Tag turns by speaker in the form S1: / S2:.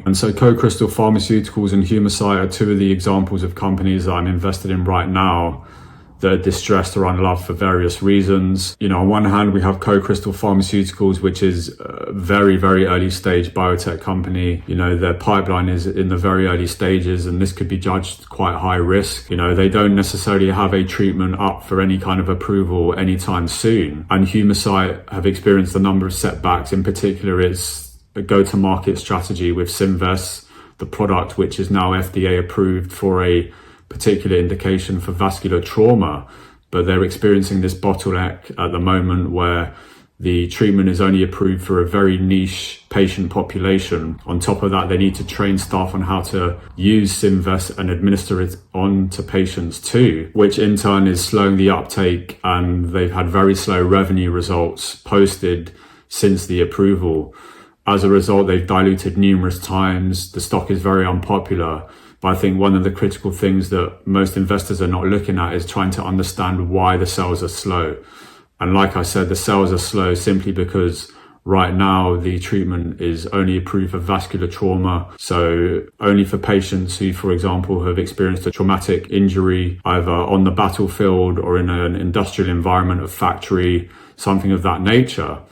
S1: point. And so CoCrystal Pharmaceuticals and Humacyte are two of the examples of companies that I'm invested in right now that are distressed or unloved for various reasons. You know, on one hand, we have CoCrystal Pharmaceuticals, which is a very, very early stage biotech company. You know, their pipeline is in the very early stages, and this could be judged quite high risk. You know, they don't necessarily have a treatment up for any kind of approval anytime soon. And Humacyte have experienced a number of setbacks. In particular, it's a go-to-market strategy with Symvess, the product which is now FDA approved for a particular indication for vascular trauma, but they're experiencing this bottleneck at the moment where the treatment is only approved for a very niche patient population. On top of that, they need to train staff on how to use Symvess and administer it on to patients too, which in turn is slowing the uptake, and they've had very slow revenue results posted since the approval. As a result, they've diluted numerous times. The stock is very unpopular. But I think one of the critical things that most investors are not looking at is trying to understand why the sales are slow. And like I said, the sales are slow simply because right now the treatment is only approved for vascular trauma. So only for patients who, for example, have experienced a traumatic injury, either on the battlefield or in an industrial environment, a factory, something of that nature.